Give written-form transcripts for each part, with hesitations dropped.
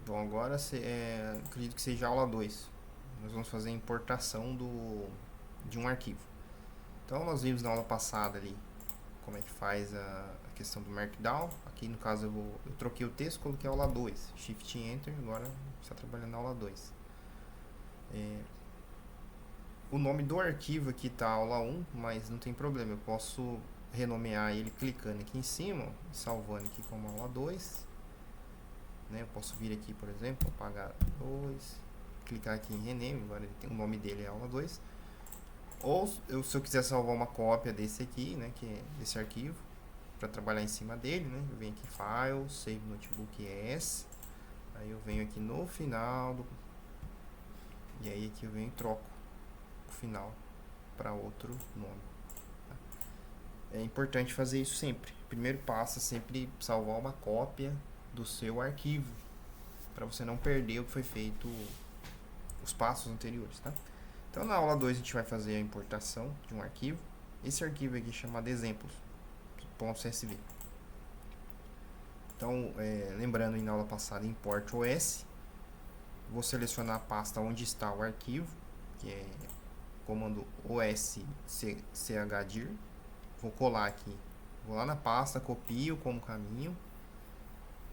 Bom, agora acredito que seja a aula 2. Nós vamos fazer a importação de um arquivo. Então nós vimos na aula passada ali como é que faz a questão do Markdown. Aqui no caso eu troquei o texto, coloquei a aula 2. Shift Enter, agora está trabalhando na aula 2. O nome do arquivo aqui está aula 1, mas não tem problema. Eu posso renomear ele clicando aqui em cima, salvando aqui como aula 2. Eu posso vir aqui, por exemplo, apagar 2, clicar aqui em rename, agora o nome dele é aula 2. Ou se eu quiser salvar uma cópia desse aqui, que é desse arquivo, para trabalhar em cima dele, eu venho aqui File, Save Notebook As, aí eu venho aqui no final e aí aqui eu venho e troco o final para outro nome. É importante fazer isso sempre. Primeiro passo é sempre salvar uma cópia do seu arquivo, para você não perder o que foi feito, os passos anteriores, tá? Então na aula 2 a gente vai fazer a importação de um arquivo. Esse arquivo aqui é chamado exemplos.csv. Então, lembrando aí na aula passada, import OS, vou selecionar a pasta onde está o arquivo, que é comando oschdir. Vou colar aqui, vou lá na pasta, copio como caminho.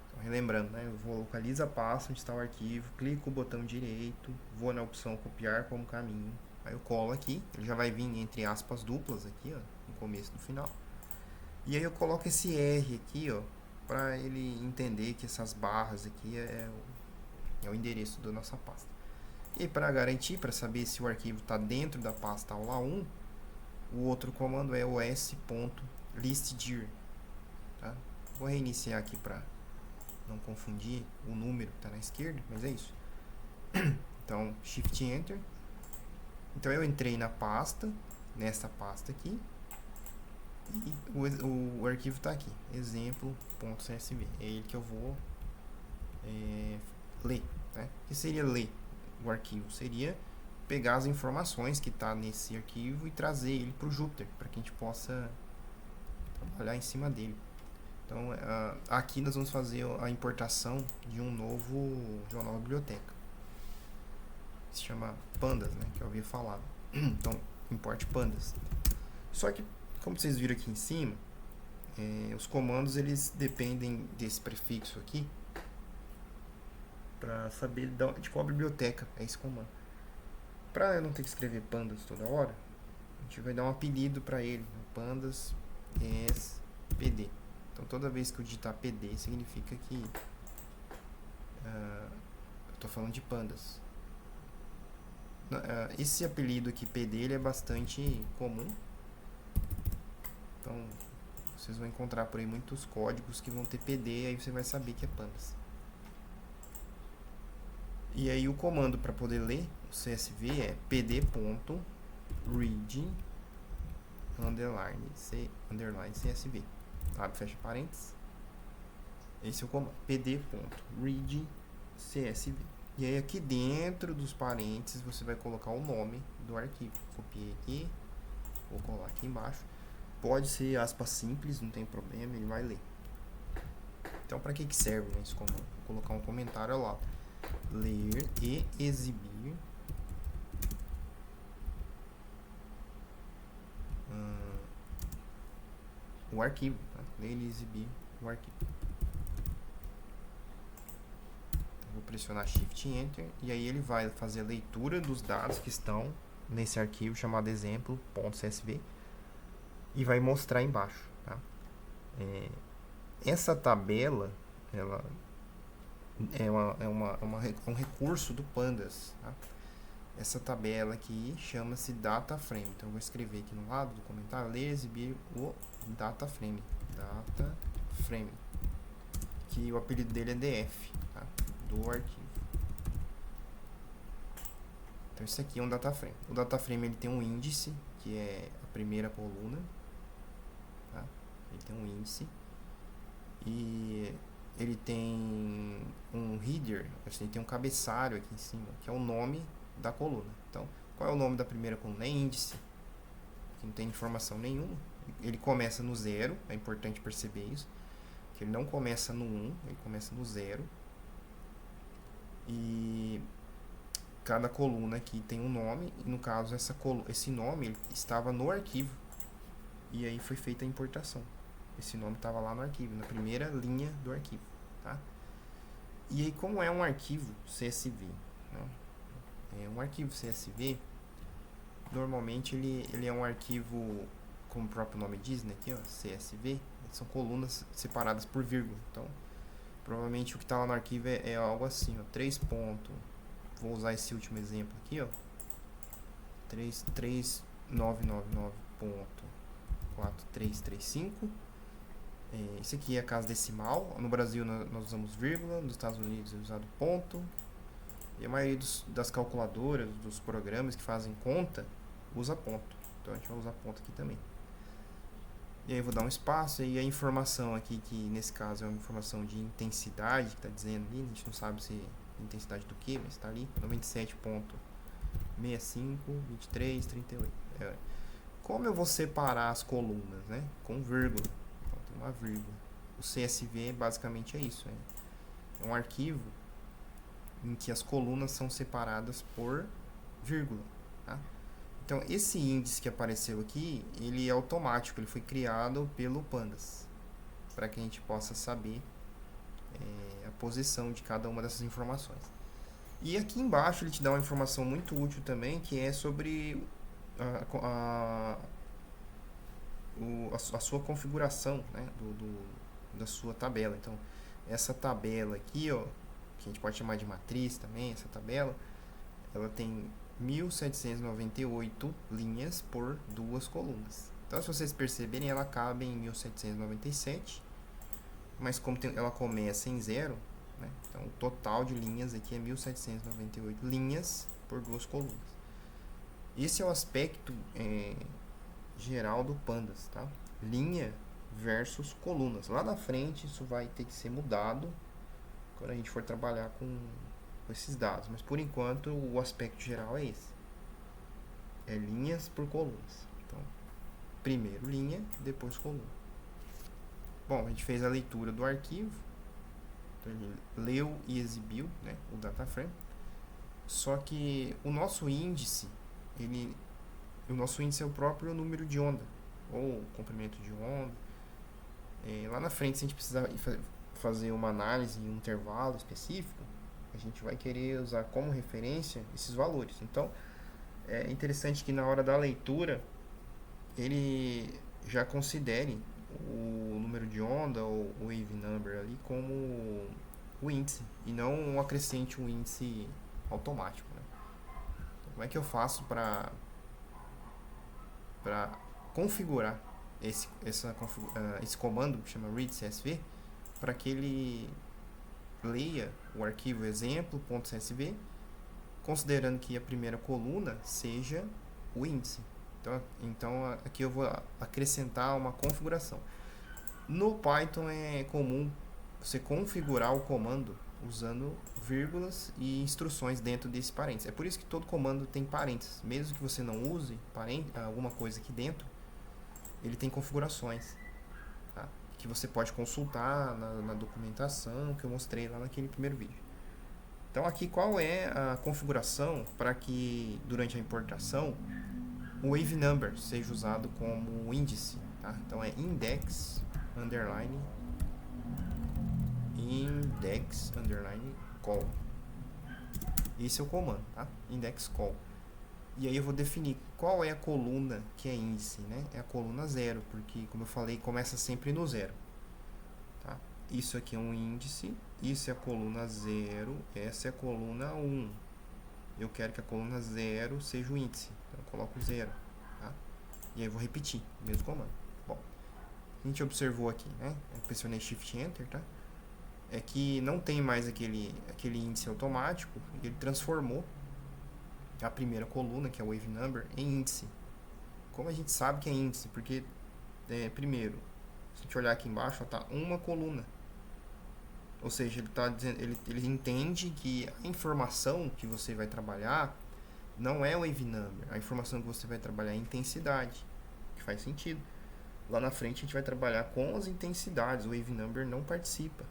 Então, relembrando, eu vou localizar a pasta onde está o arquivo, clico o botão direito, vou na opção copiar como caminho, aí eu colo aqui, ele já vai vir entre aspas duplas aqui, no começo e no final. E aí eu coloco esse R aqui, para ele entender que essas barras aqui é o endereço da nossa pasta. E para garantir, para saber se o arquivo está dentro da pasta aula 1, o outro comando é os.listdir. Tá? Vou reiniciar aqui para não confundir o número que está na esquerda, mas é isso. Então, Shift Enter. Então eu entrei na pasta, nessa pasta aqui, e o arquivo está aqui, exemplo.csv. É ele que eu vou ler. O que seria ler o arquivo? Seria pegar as informações que está nesse arquivo e trazer ele para o Jupyter, para que a gente possa trabalhar em cima dele. Então, aqui nós vamos fazer a importação de uma nova biblioteca. Se chama Pandas, que eu havia falado. Então, importe Pandas. Só que, como vocês viram aqui em cima, os comandos eles dependem desse prefixo aqui para saber de qual biblioteca é esse comando. Para eu não ter que escrever Pandas toda hora, a gente vai dar um apelido para ele, Pandas SPD. Então toda vez que eu digitar PD significa que eu estou falando de pandas. Esse apelido aqui PD ele é bastante comum. Então vocês vão encontrar por aí muitos códigos que vão ter PD, aí você vai saber que é pandas. E aí o comando para poder ler o CSV é pd.read _CSV. Abre, fecha parênteses. Esse é o comando, pd.read CSV. E aí aqui dentro dos parênteses você vai colocar o nome do arquivo. Copiei aqui, vou colar aqui embaixo. Pode ser aspas simples, não tem problema, ele vai ler. Então para que serve esse comando? Vou colocar um comentário lá. Ler e exibir o arquivo, ler e exibir o arquivo. Vou pressionar Shift Enter e aí ele vai fazer a leitura dos dados que estão nesse arquivo chamado exemplo.csv e vai mostrar embaixo. Essa tabela ela é um recurso do Pandas. Essa tabela aqui chama-se data frame. Então eu vou escrever aqui no lado do comentário, ler e exibir o data frame. Data frame. Que o apelido dele é DF, do arquivo. Então esse aqui é um data frame. O data frame ele tem um índice, que é a primeira coluna. Ele tem um índice. E ele tem um header, ele tem um cabeçalho aqui em cima, que é o nome da coluna. Então, qual é o nome da primeira coluna? É índice, que não tem informação nenhuma. Ele começa no 0, é importante perceber isso, que ele não começa no 1, ele começa no 0. E cada coluna aqui tem um nome, e no caso esse nome ele estava no arquivo, e aí foi feita a importação. Esse nome estava lá no arquivo, na primeira linha do arquivo, tá? E aí, como é um arquivo CSV, né? É um arquivo CSV, normalmente ele é um arquivo, como o próprio nome diz, né, aqui, ó, CSV, são colunas separadas por vírgula. Então, provavelmente o que está lá no arquivo é algo assim, ó, 3 pontos. Vou usar esse último exemplo aqui, ó, 3999.4335. Esse aqui é a casa decimal. No Brasil nós usamos vírgula, nos Estados Unidos é usado ponto. E a maioria das calculadoras, dos programas que fazem conta, usa ponto. Então a gente vai usar ponto aqui também. E aí eu vou dar um espaço, e a informação aqui, que nesse caso é uma informação de intensidade, que está dizendo ali, a gente não sabe se é intensidade do que, mas está ali, 97.65, 23, 38. Como eu vou separar as colunas, né? Com vírgula. Então tem uma vírgula. O CSV basicamente é isso. É um arquivo em que as colunas são separadas por vírgula, tá? Então, esse índice que apareceu aqui, ele é automático, ele foi criado pelo Pandas, para que a gente possa saber a posição de cada uma dessas informações. E aqui embaixo ele te dá uma informação muito útil também, que é sobre a sua configuração, né, da sua tabela. Então, essa tabela aqui, ó, que a gente pode chamar de matriz também, essa tabela, ela tem 1798 linhas por duas colunas. Então, se vocês perceberem, ela acaba em 1797, mas como ela começa em zero, né, então o total de linhas aqui é 1798 linhas por duas colunas. Esse é o aspecto geral do Pandas, tá? Linha versus colunas. Lá na frente isso vai ter que ser mudado quando a gente for trabalhar com esses dados, mas por enquanto o aspecto geral é esse, é linhas por colunas. Então, primeiro linha, depois coluna. Bom, a gente fez a leitura do arquivo, então ele leu e exibiu, né, o data frame. Só que o nosso índice é o próprio número de onda, ou comprimento de onda. Lá na frente, se a gente precisar fazer uma análise em um intervalo específico, a gente vai querer usar como referência esses valores. Então, é interessante que na hora da leitura ele já considere o número de onda ou o wave number ali como o índice, e não acrescente um índice automático, né? Então, como é que eu faço para configurar esse comando que chama readCSV, para que ele leia o arquivo exemplo.csv, considerando que a primeira coluna seja o índice. Então aqui eu vou acrescentar uma configuração. No Python é comum você configurar o comando usando vírgulas e instruções dentro desse parênteses. É por isso que todo comando tem parênteses. Mesmo que você não use alguma coisa aqui dentro, ele tem configurações, tá? Que você pode consultar na documentação que eu mostrei lá naquele primeiro vídeo. Então aqui qual é a configuração para que durante a importação o wave number seja usado como índice, tá? Então é index underline call. Esse é o comando, tá? Index call. E aí eu vou definir qual é a coluna que é índice, né? É a coluna 0, porque, como eu falei, começa sempre no 0. Tá? Isso aqui é um índice, isso é a coluna 0, essa é a coluna 1. Eu quero que a coluna 0 seja o índice, então eu coloco 0. Tá? E aí eu vou repetir o mesmo comando. Bom, a gente observou aqui, né? Eu pressionei Shift Enter, tá? É que não tem mais aquele índice automático, e ele transformou a primeira coluna, que é o wave number, em índice. Como a gente sabe que é índice? Porque, primeiro, se a gente olhar aqui embaixo, está uma coluna. Ou seja, ele tá dizendo, ele entende que a informação que você vai trabalhar não é o wave number. A informação que você vai trabalhar é a intensidade, que faz sentido. Lá na frente a gente vai trabalhar com as intensidades. O wave number não participa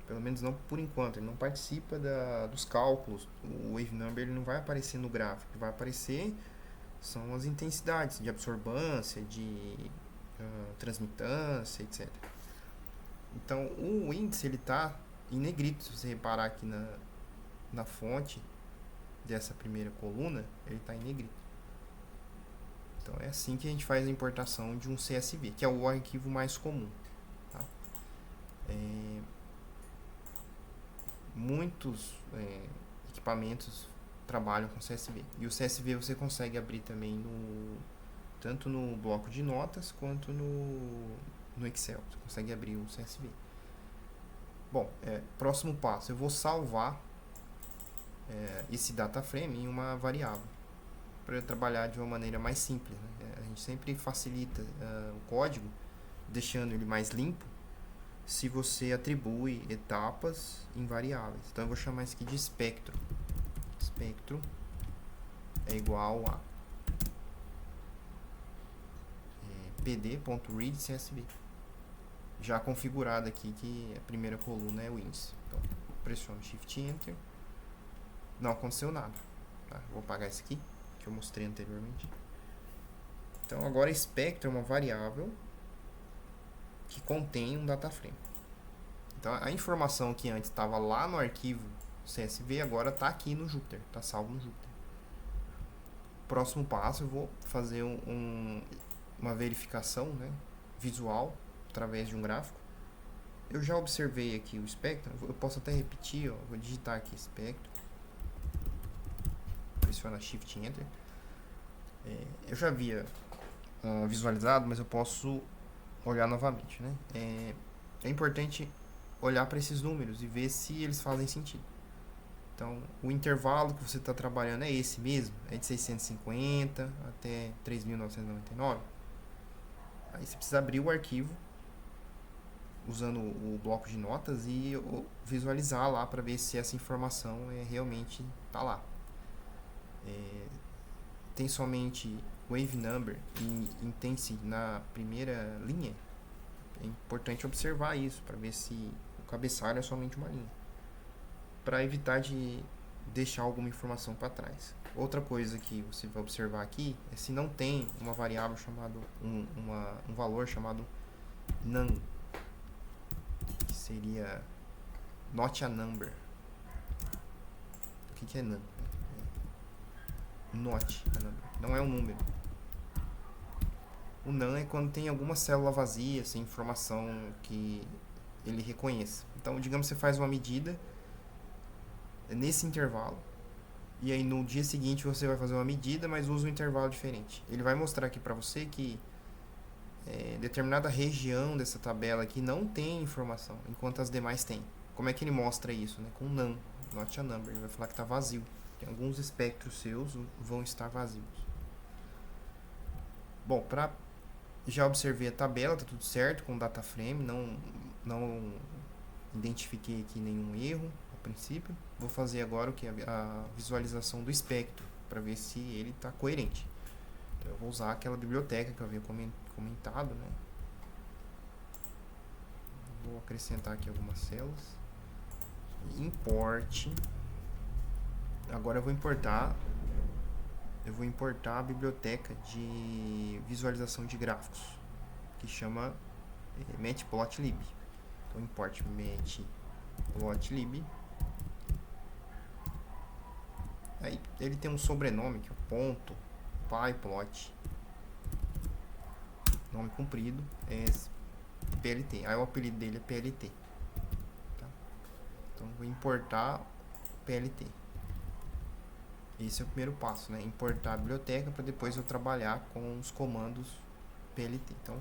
Pelo menos não por enquanto, ele não participa dos cálculos. O wave number ele não vai aparecer no gráfico, vai aparecer são as intensidades de absorbância, de transmitância, etc. Então o índice ele está em negrito, se você reparar aqui na fonte dessa primeira coluna, ele está em negrito. Então é assim que a gente faz a importação de um CSV, que é o arquivo mais comum. Tá? Muitos equipamentos trabalham com CSV. E o CSV você consegue abrir também tanto no bloco de notas quanto no Excel. Você consegue abrir o CSV. Bom, próximo passo, eu vou salvar esse data frame em uma variável para eu trabalhar de uma maneira mais simples. Né? A gente sempre facilita o código, deixando ele mais limpo, se você atribui etapas em variáveis. Então eu vou chamar isso aqui de espectro. Espectro é igual a pd.readCSV. Já configurado aqui que a primeira coluna é o índice. Então, pressiono Shift Enter. Não aconteceu nada. Tá? Vou apagar isso aqui, que eu mostrei anteriormente. Então, agora espectro é uma variável que contém um data frame. Então, a informação que antes estava lá no arquivo CSV, agora está aqui no Jupyter, está salvo no Jupyter. Próximo passo, eu vou fazer uma verificação, né, visual através de um gráfico. Eu já observei aqui o espectro, eu posso até repetir, ó, vou digitar aqui espectro, pressiona Shift Enter. Eu já havia visualizado, mas eu posso olhar novamente, né? É importante olhar para esses números e ver se eles fazem sentido. Então, o intervalo que você está trabalhando é esse mesmo, é de 650 até 3.999. Aí você precisa abrir o arquivo usando o bloco de notas e visualizar lá para ver se essa informação realmente está lá. Tem somente wave number e intensity na primeira linha. É importante observar isso para ver se o cabeçalho é somente uma linha, para evitar de deixar alguma informação para trás. Outra coisa que você vai observar aqui é se não tem uma variável chamada um valor chamado num, que seria not a number. O que é num? Not a number, não é um número. O none é quando tem alguma célula vazia, sem informação que ele reconheça. Então, digamos que você faz uma medida nesse intervalo, e aí no dia seguinte você vai fazer uma medida, mas usa um intervalo diferente. Ele vai mostrar aqui para você que determinada região dessa tabela aqui não tem informação, enquanto as demais têm. Como é que ele mostra isso? Né? Com none, not a number. Ele vai falar que está vazio. Tem alguns espectros seus vão estar vazios. Bom, já observei a tabela, está tudo certo com o data frame, não identifiquei aqui nenhum erro a princípio. Vou fazer agora o que a visualização do espectro para ver se ele está coerente. Então, eu vou usar aquela biblioteca que eu havia comentado, né? Vou acrescentar aqui algumas células. Import. Agora eu vou importar a biblioteca de visualização de gráficos, que chama matplotlib. Então, import matplotlib. Aí ele tem um sobrenome que é ponto pyplot, nome comprido, é PLT. Aí o apelido dele é PLT. Tá? Então vou importar PLT. Esse é o primeiro passo, né? Importar a biblioteca para depois eu trabalhar com os comandos PLT. Então,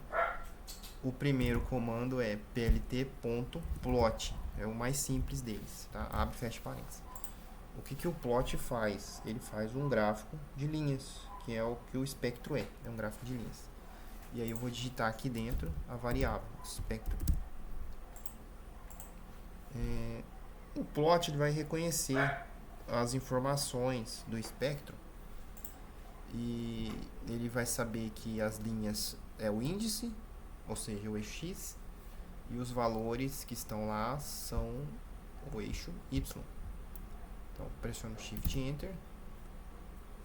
o primeiro comando é plt.plot, é o mais simples deles, tá? Abre e fecha parênteses. O que o plot faz? Ele faz um gráfico de linhas, que é o que o espectro é um gráfico de linhas. E aí eu vou digitar aqui dentro a variável, espectro. O plot ele vai reconhecer as informações do espectro e ele vai saber que as linhas é o índice, ou seja, o EX, e os valores que estão lá são o eixo Y. Então, pressiono Shift Enter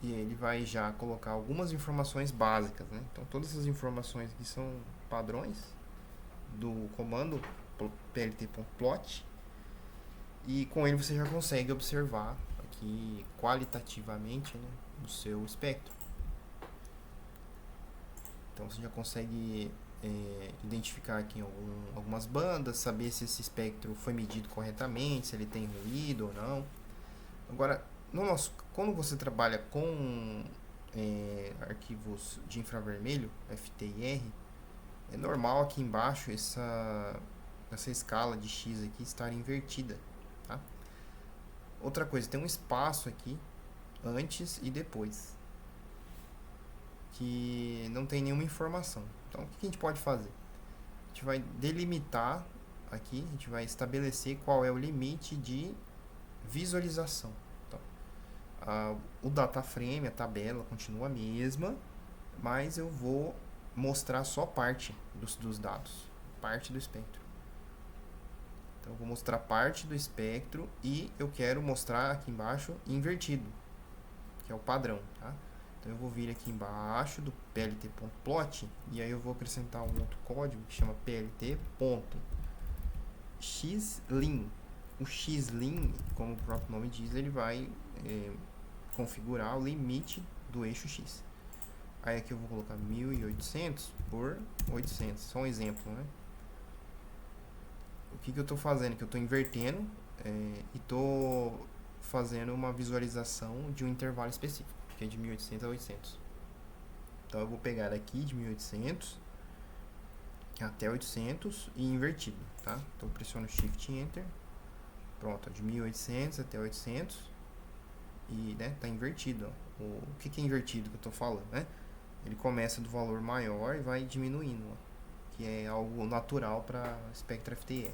e ele vai já colocar algumas informações básicas, né? Então, todas essas informações aqui são padrões do comando plt.plot, e com ele você já consegue observar aqui qualitativamente, né, o seu espectro. Então você já consegue identificar aqui algumas bandas, saber se esse espectro foi medido corretamente, se ele tem ruído ou não. Agora, quando você trabalha com arquivos de infravermelho, FTIR, é normal aqui embaixo essa escala de X aqui estar invertida. Tá? Outra coisa, tem um espaço aqui antes e depois que não tem nenhuma informação. Então, o que a gente pode fazer? A gente vai delimitar aqui, a gente vai estabelecer qual é o limite de visualização. Então, o data frame, a tabela continua a mesma, mas eu vou mostrar só parte dos dados, parte do espectro. Então, eu vou mostrar parte do espectro e eu quero mostrar aqui embaixo invertido, que é o padrão, tá? Então eu vou vir aqui embaixo do plt.plot e aí eu vou acrescentar um outro código que chama plt.xlim. O xlim, como o próprio nome diz, ele vai configurar o limite do eixo X. Aí aqui eu vou colocar 1800 por 800, só um exemplo, né? O que eu estou fazendo? Que eu estou invertendo e estou fazendo uma visualização de um intervalo específico, que é de 1800 a 800. Então eu vou pegar aqui de 1800 até 800 e invertido, tá? Então eu pressiono Shift Enter, pronto, de 1800 até 800 e, né, tá invertido. Ó. O que é invertido que eu estou falando, né? Ele começa do valor maior e vai diminuindo, ó, que é algo natural para espectro FTE.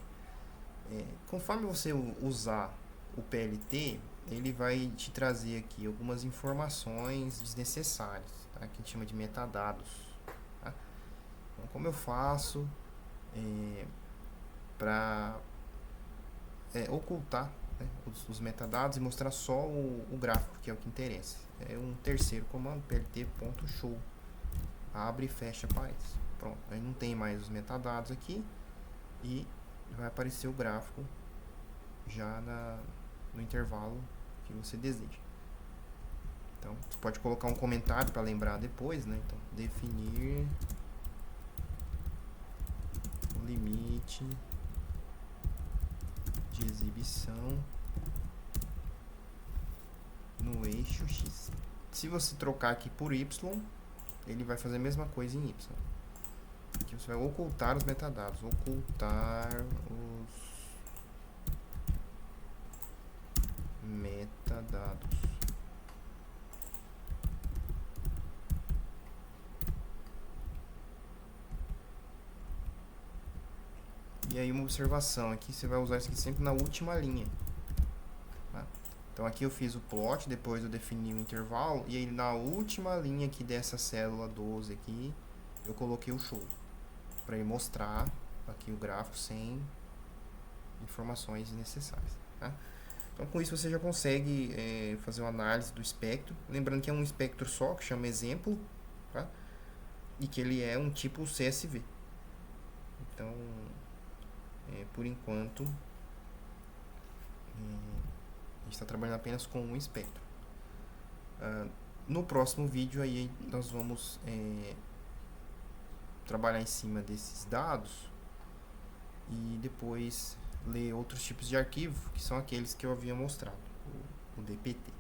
Conforme você usar o PLT, ele vai te trazer aqui algumas informações desnecessárias, tá? Que a gente chama de metadados. Tá? Então, como eu faço para ocultar, né, os metadados e mostrar só o gráfico, que é o que interessa? É um terceiro comando, plt.show. Abre e fecha parênteses. Pronto, aí não tem mais os metadados aqui e vai aparecer o gráfico já no intervalo que você deseja. Então, você pode colocar um comentário para lembrar depois, né? Então, definir o limite de exibição no eixo X. Se você trocar aqui por Y, ele vai fazer a mesma coisa em Y. Aqui você vai ocultar os metadados. Ocultar os metadados. E aí uma observação, aqui você vai usar isso aqui sempre na última linha. Tá? Então aqui eu fiz o plot, depois eu defini o intervalo, e aí na última linha aqui dessa célula 12 aqui, eu coloquei o show, para ele mostrar aqui o gráfico sem informações necessárias. Tá? Então com isso você já consegue fazer uma análise do espectro, lembrando que é um espectro só, que chama exemplo, tá? E que ele é um tipo CSV. Então, por enquanto, a gente está trabalhando apenas com um espectro. No próximo vídeo aí nós vamos trabalhar em cima desses dados e depois ler outros tipos de arquivo, que são aqueles que eu havia mostrado, o DPT.